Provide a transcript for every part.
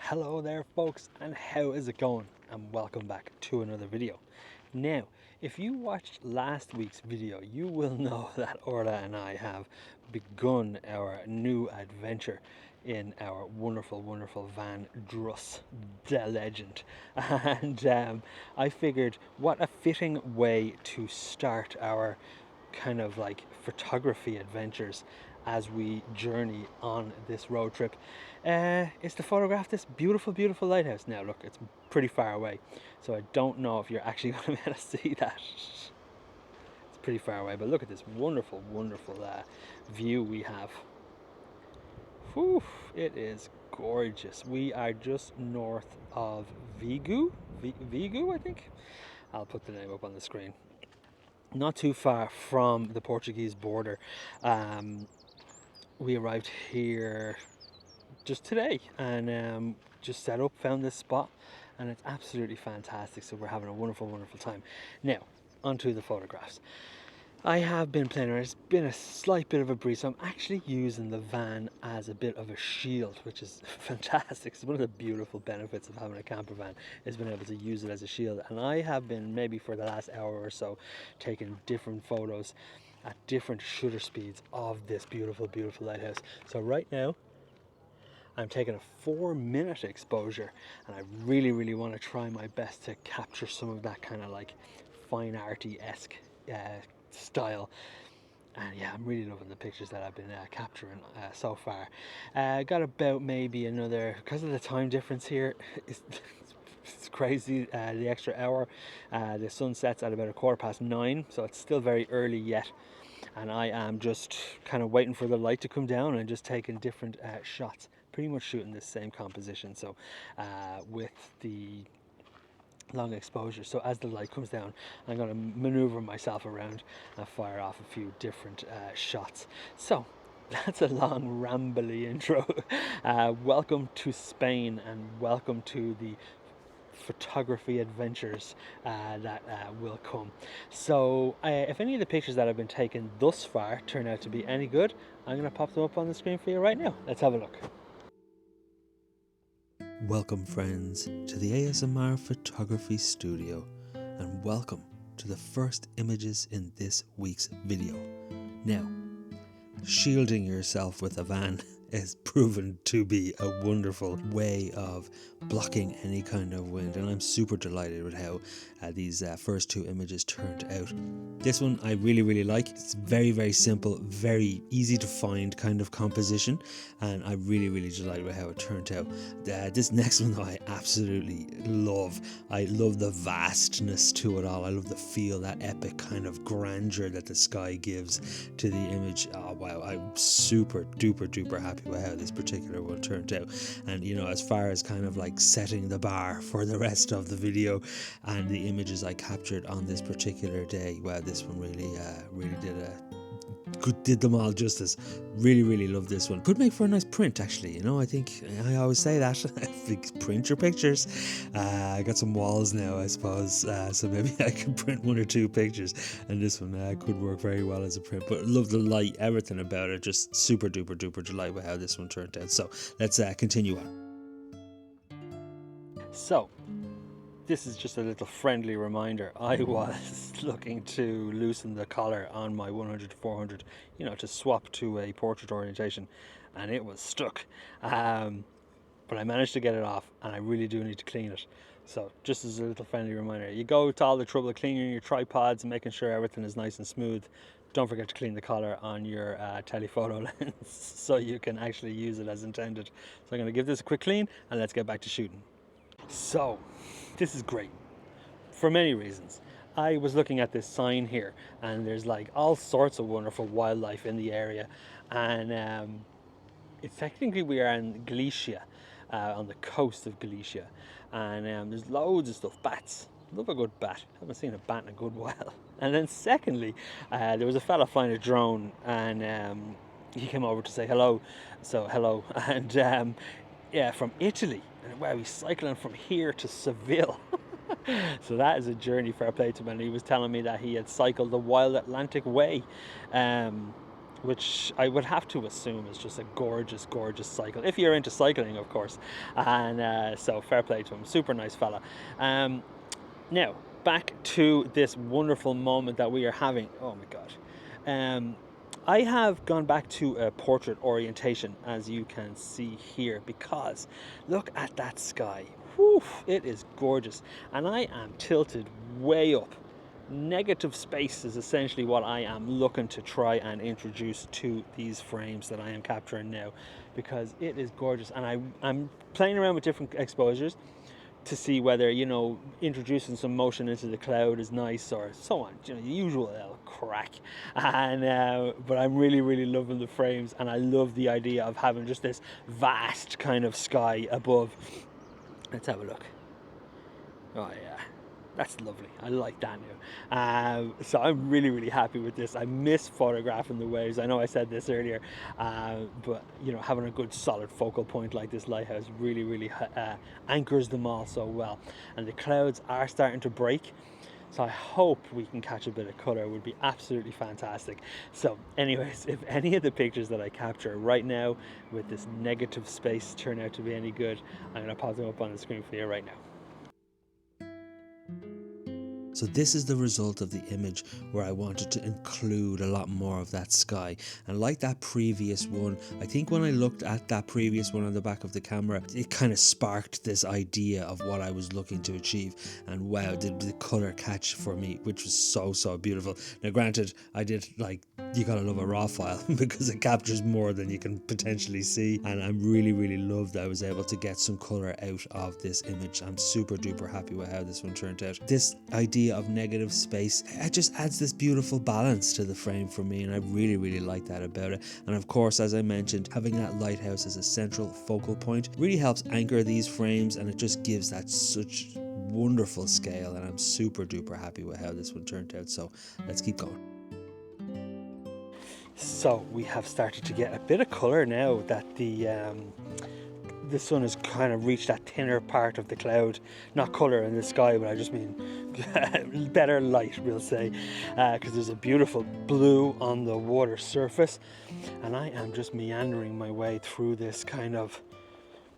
Hello there folks, and how is it going? And welcome back to another video. Now, if you watched last week's video, you will know that Orla and I have begun our new adventure in our wonderful van Druss, the legend. And I figured what a fitting way to start our kind of like photography adventures as we journey on this road trip is to photograph this beautiful lighthouse. Now look, it's pretty far away, so I don't know if you're actually going to be able to see that. It's pretty far away, but look at this wonderful view we have. Whew, it is gorgeous. We are just north of Vigo, Vigo I think. I'll put the name up on the screen. Not too far from the Portuguese border. We arrived here just today and just set up, found this spot, and it's absolutely fantastic. So we're having a wonderful time. Now, onto the photographs. I have been playing around. It's been a slight bit of a breeze, so I'm actually using the van as a bit of a shield, which is fantastic. It's one of the beautiful benefits of having a camper van is being able to use it as a shield. And I have been, maybe for the last hour or so, taking different photos at different shutter speeds of this beautiful lighthouse. So right now I'm taking a 4-minute exposure, and I really want to try my best to capture some of that kind of like fine arty-esque style. And yeah, I'm really loving the pictures that I've been capturing so far. Got about maybe another, because of the time difference here, it's crazy, the extra hour. The sun sets at about 9:15, so it's still very early yet, and I am just kind of waiting for the light to come down and just taking different shots, pretty much shooting the same composition. So with the long exposure, so as the light comes down, I'm going to maneuver myself around and fire off a few different shots. So that's a long rambly intro. Welcome to Spain, and welcome to the photography adventures that will come. So if any of the pictures that have been taken thus far turn out to be any good, I'm going to pop them up on the screen for you right now. Let's have a look. Welcome friends to the ASMR Photography Studio, and welcome to the first images in this week's video. Now, shielding yourself with a van is proven to be a wonderful way of blocking any kind of wind, and I'm super delighted with how these first two images turned out. This one I really like. It's very simple, very easy to find kind of composition, and I really delighted with how it turned out. This next one though I absolutely love. I love the vastness to it all. I love the feel, that epic kind of grandeur that the sky gives to the image. Oh wow, I'm super duper happy with how this particular one turned out. And you know, as far as kind of like setting the bar for the rest of the video and the images I captured on this particular day, well, this one really did them all justice. Really love this one. Could make for a nice print actually, you know. I think I always say that. Print your pictures. I got some walls now, I suppose, so maybe I can print 1 or 2 pictures, and this one could work very well as a print. But love the light, everything about it, just super duper delight with how this one turned out. So let's continue on. So this is just a little friendly reminder. I was looking to loosen the collar on my 100-400, you know, to swap to a portrait orientation, and it was stuck. But I managed to get it off, and I really do need to clean it. So just as a little friendly reminder, you go to all the trouble of cleaning your tripods and making sure everything is nice and smooth, don't forget to clean the collar on your telephoto lens so you can actually use it as intended. So I'm going to give this a quick clean, and let's get back to shooting. So this is great for many reasons. I was looking at this sign here, and there's like all sorts of wonderful wildlife in the area, and it's technically, we are in Galicia, on the coast of Galicia, and there's loads of stuff. Bats, love a good bat. Haven't seen a bat in a good while. And then secondly, there was a fella flying a drone, and he came over to say hello. So hello, and yeah, from Italy. And wow, he's cycling from here to Seville. So that is a journey, fair play to him. And he was telling me that he had cycled the Wild Atlantic Way. which I would have to assume is just a gorgeous, gorgeous cycle, if you're into cycling, of course. And so fair play to him, super nice fella. Now, back to this wonderful moment that we are having. Oh my God. I have gone back to a portrait orientation, as you can see here, because look at that sky. Whew, it is gorgeous. And I am tilted way up. Negative space is essentially what I am looking to try and introduce to these frames that I am capturing now, because it is gorgeous. And I'm playing around with different exposures to see whether, you know, introducing some motion into the cloud is nice or so on, you know, the usual crack. And but I'm really, really loving the frames, and I love the idea of having just this vast kind of sky above. Let's have a look. Oh yeah, that's lovely. I like that now. So I'm really, really happy with this. I miss photographing the waves. I know I said this earlier, but you know, having a good solid focal point like this lighthouse really, really anchors them all so well. And the clouds are starting to break, so I hope we can catch a bit of colour. It would be absolutely fantastic. So anyways, if any of the pictures that I capture right now with this negative space turn out to be any good, I'm going to pop them up on the screen for you right now. So this is the result of the image, where I wanted to include a lot more of that sky. And like that previous one, I think when I looked at that previous one on the back of the camera, it kind of sparked this idea of what I was looking to achieve. And wow, did the colour catch for me, which was so, so beautiful. Now granted, I did, like, you gotta love a raw file because it captures more than you can potentially see. And I'm really, really loved that I was able to get some colour out of this image. I'm super duper happy with how this one turned out. This idea of negative space, it just adds this beautiful balance to the frame for me, and I really, really like that about it. And of course, as I mentioned, having that lighthouse as a central focal point really helps anchor these frames, and it just gives that such wonderful scale, and I'm super duper happy with how this one turned out. So let's keep going. So we have started to get a bit of colour now that the sun has kind of reached that thinner part of the cloud. Not colour in the sky, but I just mean better light, we'll say, because there's a beautiful blue on the water surface, and I am just meandering my way through this kind of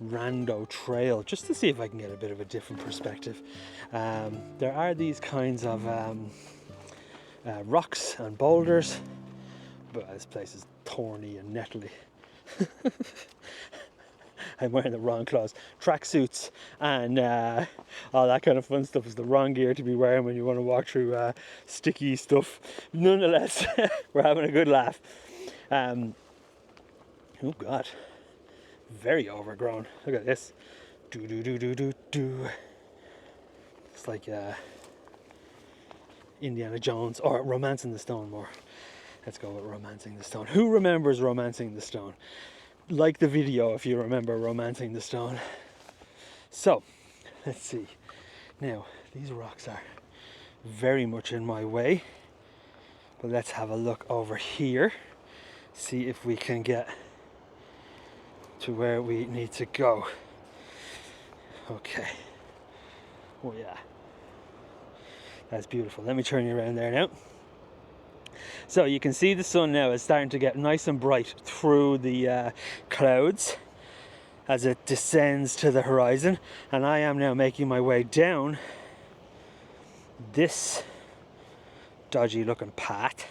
rando trail just to see if I can get a bit of a different perspective. There are these kinds of rocks and boulders, but this place is thorny and nettly. I'm wearing the wrong clothes, tracksuits, and all that kind of fun stuff is the wrong gear to be wearing when you want to walk through sticky stuff. Nonetheless, we're having a good laugh. Oh God, very overgrown. Look at this. Do do do do do do. It's like Indiana Jones, or Romancing the Stone more. Let's go with Romancing the Stone. Who remembers Romancing the Stone? Like the video if you remember Romancing the Stone. So, let's see. Now, these rocks are very much in my way, but let's have a look over here, see if we can get to where we need to go. Okay. Oh yeah. That's beautiful. Let me turn you around there now. So you can see the sun now is starting to get nice and bright through the clouds as it descends to the horizon, and I am now making my way down this dodgy looking path,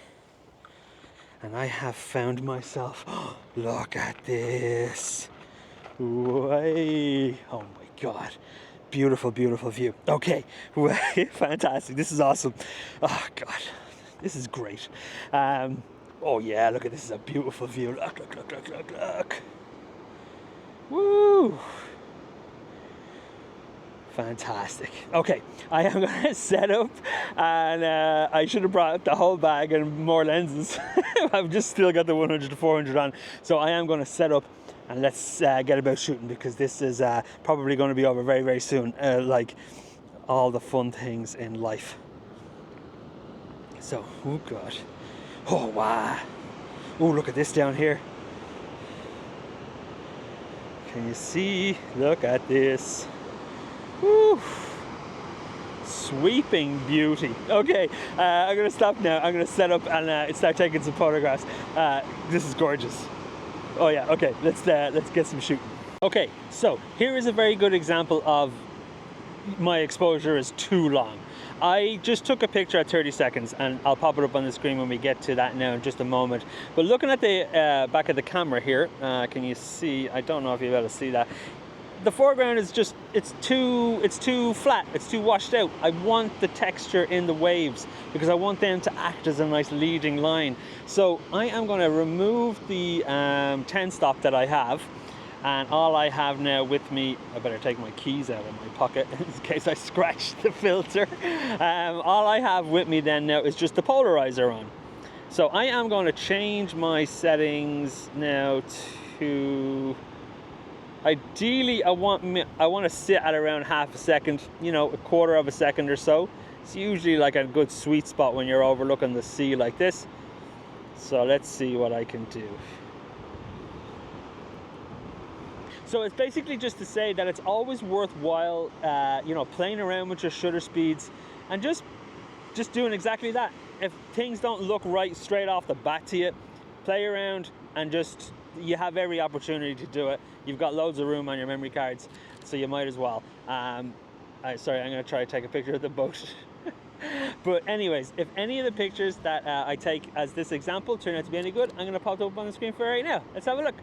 and I have found myself, oh, look at this, way, oh my God, beautiful, beautiful view. Okay, fantastic, this is awesome. Oh God, this is great. Oh yeah, look at this, is a beautiful view. Look, look, look, look, look, look. Woo! Fantastic. Okay, I am going to set up, and I should have brought the whole bag and more lenses. I've just still got the 100 to 400 on, so I am going to set up and let's get about shooting, because this is probably going to be over very, very soon, like all the fun things in life. So, oh God, oh wow, oh look at this down here. Can you see? Look at this. Woo. sweeping beauty. Okay, I'm gonna stop now. I'm gonna set up and start taking some photographs. This is gorgeous. Oh yeah, okay, let's get some shooting. Okay, so here is a very good example of my exposure is too long. I just took a picture at 30 seconds and I'll pop it up on the screen when we get to that now in just a moment. But looking at the back of the camera here, can you see, I don't know if you'll be able to see that. The foreground is just, it's too flat, it's too washed out. I want the texture in the waves because I want them to act as a nice leading line. So I am going to remove the 10 stop that I have. And all I have now with me, I better take my keys out of my pocket in case I scratch the filter. All I have with me then now is just the polarizer on. So I am going to change my settings now to, ideally I want to sit at around half a second, you know, a quarter of a second or so. It's usually like a good sweet spot when you're overlooking the sea like this. So let's see what I can do. So it's basically just to say that it's always worthwhile, you know, playing around with your shutter speeds and just doing exactly that. If things don't look right straight off the bat to you, play around and just, you have every opportunity to do it. You've got loads of room on your memory cards, so you might as well. Sorry, I'm going to try to take a picture of the boat. But anyways, if any of the pictures that I take as this example turn out to be any good, I'm going to pop it up on the screen for you right now. Let's have a look.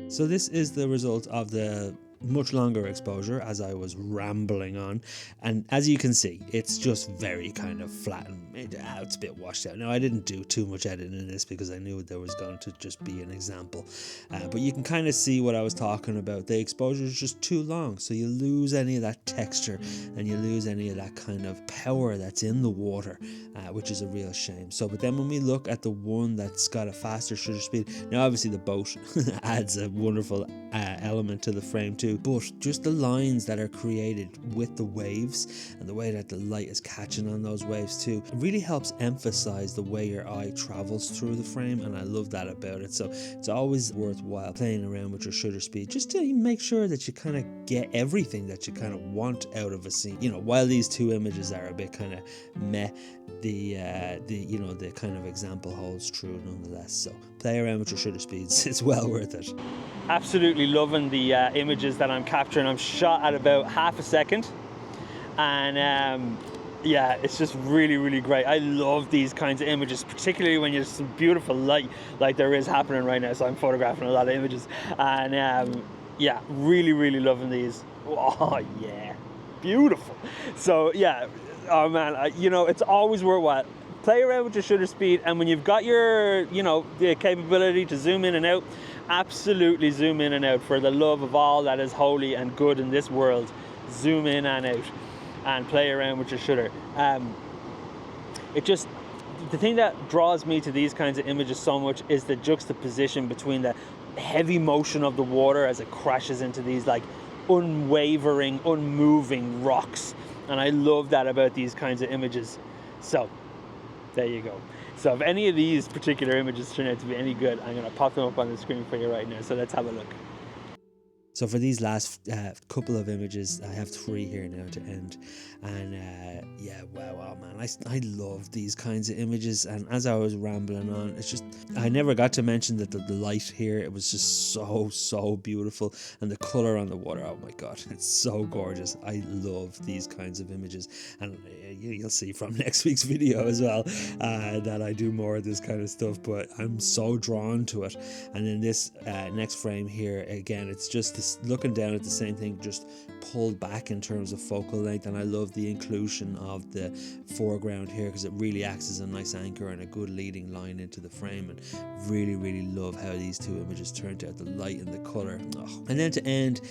So this is the result of the much longer exposure as I was rambling on, and as you can see, it's just very kind of flat and it's a bit washed out. Now I didn't do too much editing in this because I knew there was going to just be an example, but you can kind of see what I was talking about. The exposure is just too long, so you lose any of that texture and you lose any of that kind of power that's in the water, which is a real shame. So but then when we look at the one that's got a faster shutter speed, now obviously the boat adds a wonderful element to the frame too, but just the lines that are created with the waves and the way that the light is catching on those waves too, it really helps emphasize the way your eye travels through the frame, and I love that about it. So it's always worthwhile playing around with your shutter speed just to make sure that you kind of get everything that you kind of want out of a scene. You know, while these two images are a bit kind of meh, the you know, the kind of example holds true nonetheless. So play around with your shutter speeds, it's well worth it. Absolutely loving the images that I'm capturing. I'm shot at about half a second, and yeah, it's just really great. I love these kinds of images, particularly when there's some beautiful light like there is happening right now. So I'm photographing a lot of images, and yeah, really loving these. Oh yeah, beautiful. So yeah, oh man, you know, it's always worthwhile. Play around with your shutter speed, and when you've got your, you know, the capability to zoom in and out, absolutely zoom in and out. For the love of all that is holy and good in this world, zoom in and out and play around with your shutter. It just, the thing that draws me to these kinds of images so much is the juxtaposition between the heavy motion of the water as it crashes into these like unwavering, unmoving rocks, and I love that about these kinds of images. So there you go. So if any of these particular images turn out to be any good, I'm going to pop them up on the screen for you right now. So let's have a look. So for these last couple of images, I have 3 here now to end, and yeah, wow man, I love these kinds of images. And as I was rambling on, it's just, I never got to mention that the light here, it was just so beautiful, and the color on the water, oh my god, it's so gorgeous. I love these kinds of images, and you'll see from next week's video as well that I do more of this kind of stuff, but I'm so drawn to it. And in this next frame here, again, it's just this, looking down at the same thing, just pulled back in terms of focal length, and I love the inclusion of the foreground here because it really acts as a nice anchor and a good leading line into the frame, and really love how these two images turned out, the light and the color. Oh. And then to end,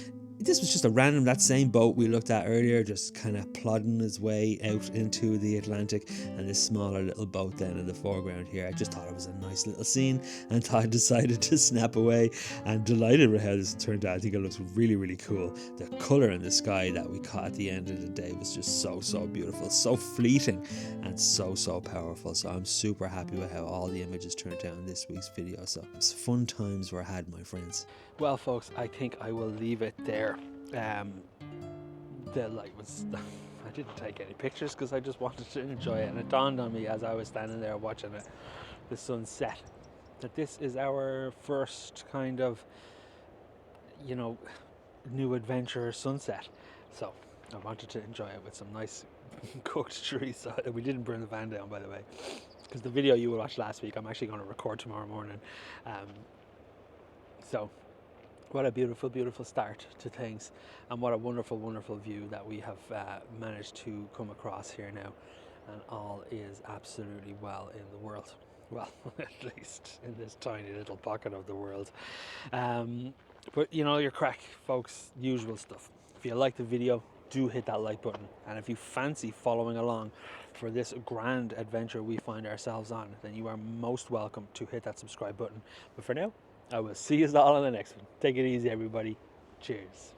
this was just a random, that same boat we looked at earlier, just kind of plodding its way out into the Atlantic, and this smaller little boat then in the foreground here. I just thought it was a nice little scene, and I decided to snap away. I'm delighted with how this turned out. I think it looks really cool. The colour in the sky that we caught at the end of the day was just so beautiful, so fleeting, and so powerful. So I'm super happy with how all the images turned out in this week's video. So it's fun times were had, my friends. Well folks, I think I will leave it there. The light was, I didn't take any pictures because I just wanted to enjoy it, and it dawned on me as I was standing there watching it, the sunset, that this is our first kind of, you know, new adventure sunset. So I wanted to enjoy it with some nice cooked chorizo. We didn't burn the van down, by the way, because the video you watched last week I'm actually going to record tomorrow morning. So what a beautiful, beautiful start to things, and what a wonderful, wonderful view that we have managed to come across here now, and all is absolutely well in the world. Well, at least in this tiny little pocket of the world. But you know your crack, folks, usual stuff. If you like the video, do hit that like button, and if you fancy following along for this grand adventure we find ourselves on, then you are most welcome to hit that subscribe button. But for now, I will see you all on the next one. Take it easy, everybody. Cheers.